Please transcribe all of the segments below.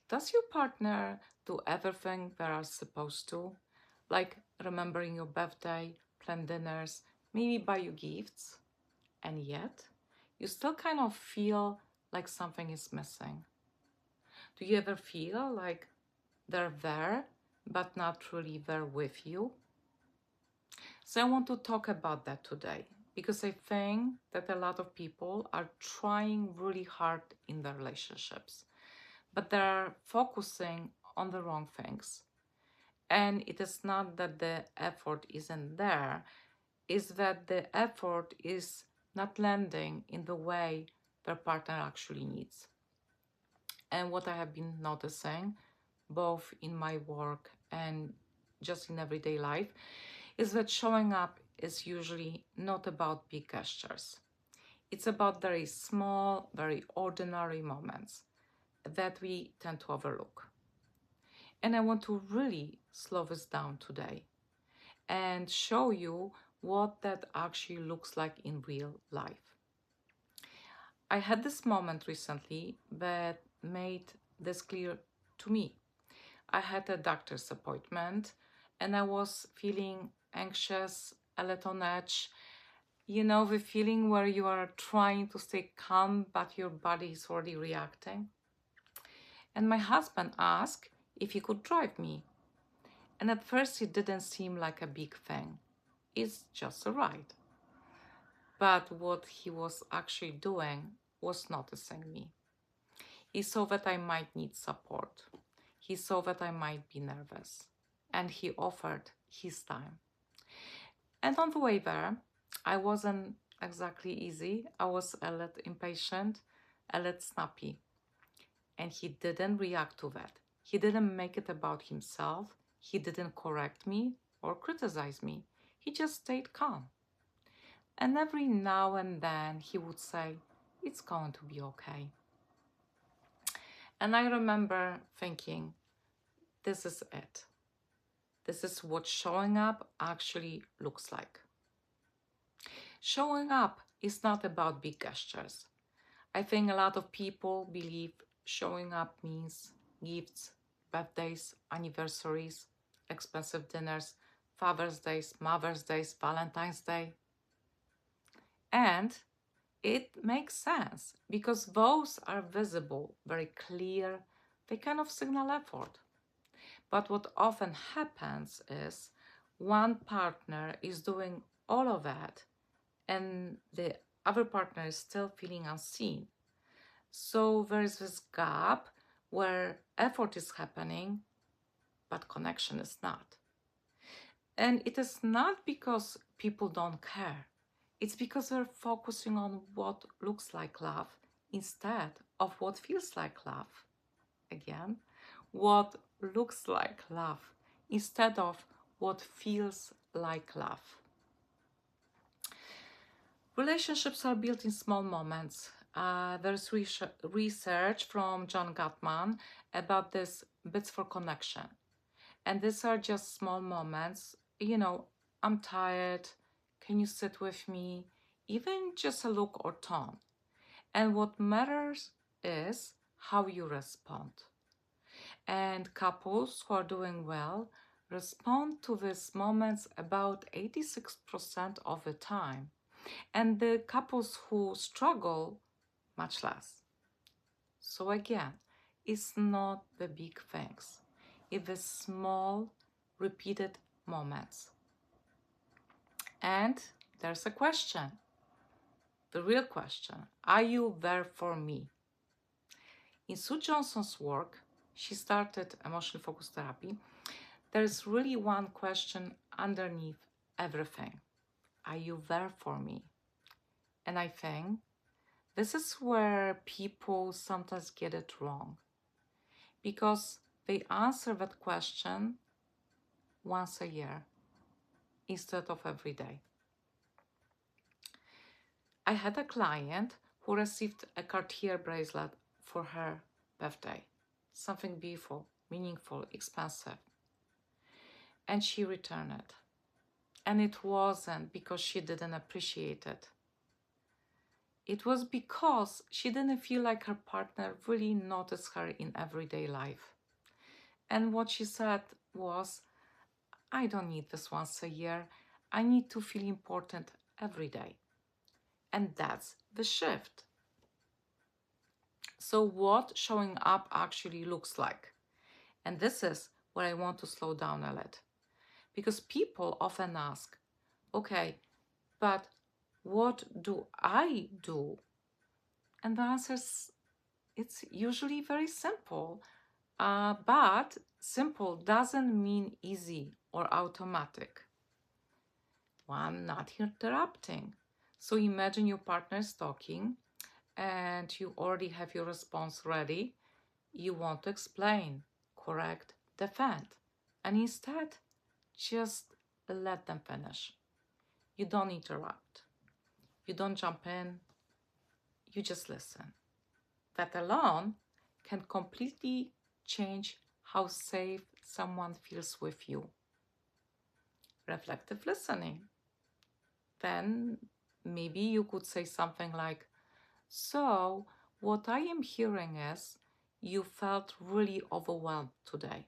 Does your partner do everything they are supposed to? Like remembering your birthday, plan dinners, maybe buy you gifts? And yet, you still kind of feel like something is missing. Do you ever feel like they're there, but not really there with you? So I want to talk about that today because I think that a lot of people are trying really hard in their relationships, but they're focusing on the wrong things. And it is not that the effort isn't there, it's that the effort is not landing in the way their partner actually needs. And what I have been noticing, both in my work and just in everyday life, is that showing up is usually not about big gestures. It's about very small, very ordinary moments that we tend to overlook. And I want to really slow this down today and show you what that actually looks like in real life. I had this moment recently that made this clear to me. I had a doctor's appointment and I was feeling anxious, a little on edge. You know, the feeling where you are trying to stay calm, but your body is already reacting. And my husband asked if he could drive me. And at first, it didn't seem like a big thing. It's just a ride. But what he was actually doing was noticing me. He saw that I might need support. He saw that I might be nervous. And he offered his time. And on the way there, I wasn't exactly easy. I was a little impatient, a little snappy. And he didn't react to that. He didn't make it about himself. He didn't correct me or criticize me. He just stayed calm. And every now and then he would say, "It's going to be okay." And I remember thinking, this is it. This is what showing up actually looks like. Showing up is not about big gestures. I think a lot of people believe showing up means gifts, birthdays, anniversaries, expensive dinners, Father's Days, Mother's Days, Valentine's Day. And it makes sense because those are visible, very clear, they kind of signal effort. But what often happens is one partner is doing all of that and the other partner is still feeling unseen. So there's this gap where effort is happening, but connection is not. And it is not because people don't care. It's because they're focusing on what looks like love instead of what feels like love. Again, what looks like love instead of what feels like love. Relationships are built in small moments. There's research from John Gottman about this bits for connection. And these are just small moments. You know, I'm tired. Can you sit with me? Even just a look or tone. And what matters is how you respond. And couples who are doing well respond to these moments about 86% of the time. And the couples who struggle, much less. So again, it's not the big things, it's the small, repeated moments. And there's a question, the real question: are you there for me? In Sue Johnson's work, she started emotionally focused therapy. There's really one question underneath everything: are you there for me? And I think this is where people sometimes get it wrong because they answer that question once a year instead of every day. I had a client who received a Cartier bracelet for her birthday, something beautiful, meaningful, expensive, and she returned it. And it wasn't because she didn't appreciate it. It was because she didn't feel like her partner really noticed her in everyday life. And what she said was, I don't need this once a year. I need to feel important every day. And that's the shift. So, what showing up actually looks like. And this is where I want to slow down a little. Because people often ask, okay, but what do I do? And the answer is it's usually very simple. But simple doesn't mean easy or automatic. One, not interrupting. So imagine your partner is talking and you already have your response ready. You want to explain, correct, defend. And instead, just let them finish. You don't interrupt. You don't jump in. You just listen. That alone can completely change how safe someone feels with you. Reflective listening. Then maybe you could say something like, so, what I am hearing is you felt really overwhelmed today.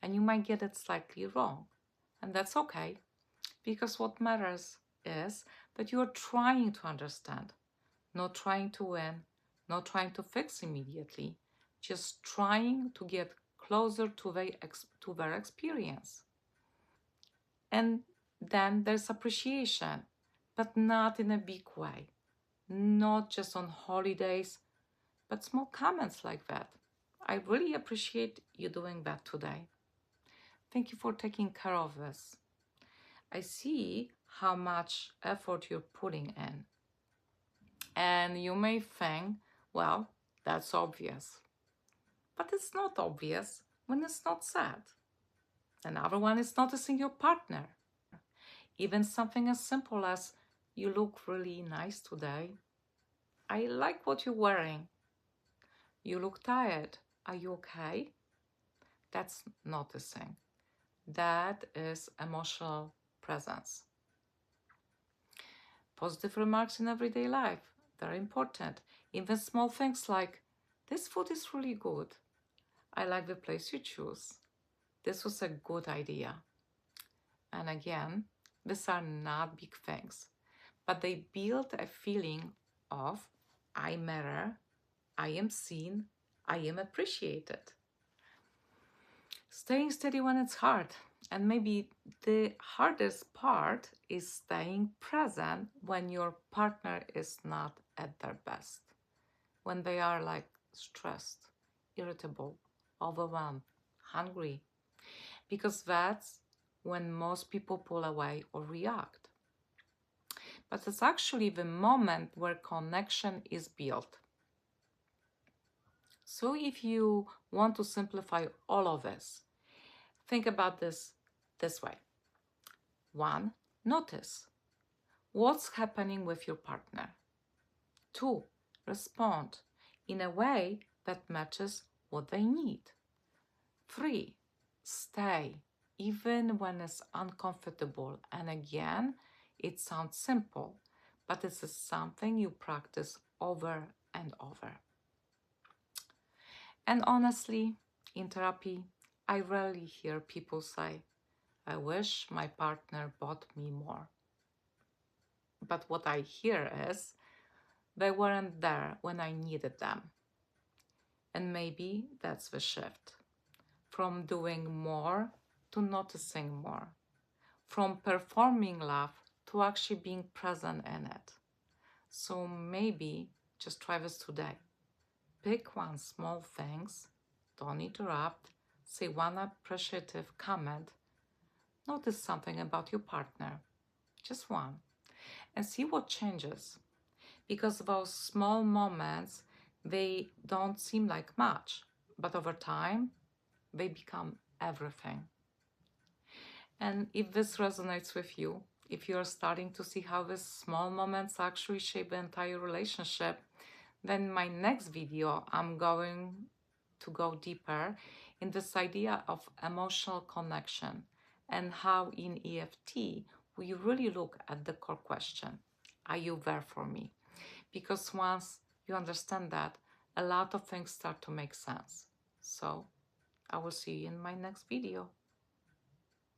And you might get it slightly wrong. And that's okay, because what matters is that you are trying to understand, not trying to win, not trying to fix immediately, just trying to get closer to their experience. And then there's appreciation, but not in a big way, not just on holidays, but small comments like that. I really appreciate you doing that today. Thank you for taking care of this. I see how much effort you're putting in. And you may think, well, that's obvious. But it's not obvious when it's not said. Another one is noticing your partner. Even something as simple as, you look really nice today. I like what you're wearing. You look tired. Are you okay? That's noticing. That is emotional presence. Positive remarks in everyday life, they're important. Even small things like, this food is really good. I like the place you choose. This was a good idea. And again, these are not big things, but they build a feeling of I matter, I am seen, I am appreciated. Staying steady when it's hard. And maybe the hardest part is staying present when your partner is not at their best. When they are like stressed, irritable, overwhelmed, hungry. Because that's when most people pull away or react. But it's actually the moment where connection is built. So if you want to simplify all of this, think about this way. One, notice what's happening with your partner. Two, respond in a way that matches what they need. Three, stay even when it's uncomfortable. And again, it sounds simple, but it's something you practice over and over. And honestly, in therapy, I rarely hear people say, I wish my partner bought me more. But what I hear is, they weren't there when I needed them. And maybe that's the shift from doing more to noticing more, from performing love to actually being present in it. So maybe just try this today. Pick one small things, don't interrupt, say one appreciative comment, notice something about your partner, just one, and see what changes. Because those small moments, they don't seem like much, but over time, they become everything. And if this resonates with you, if you're starting to see how these small moments actually shape the entire relationship, then in my next video, I'm going to go deeper in this idea of emotional connection and how in EFT we really look at the core question, are you there for me? Because once you understand that, a lot of things start to make sense. So I will see you in my next video.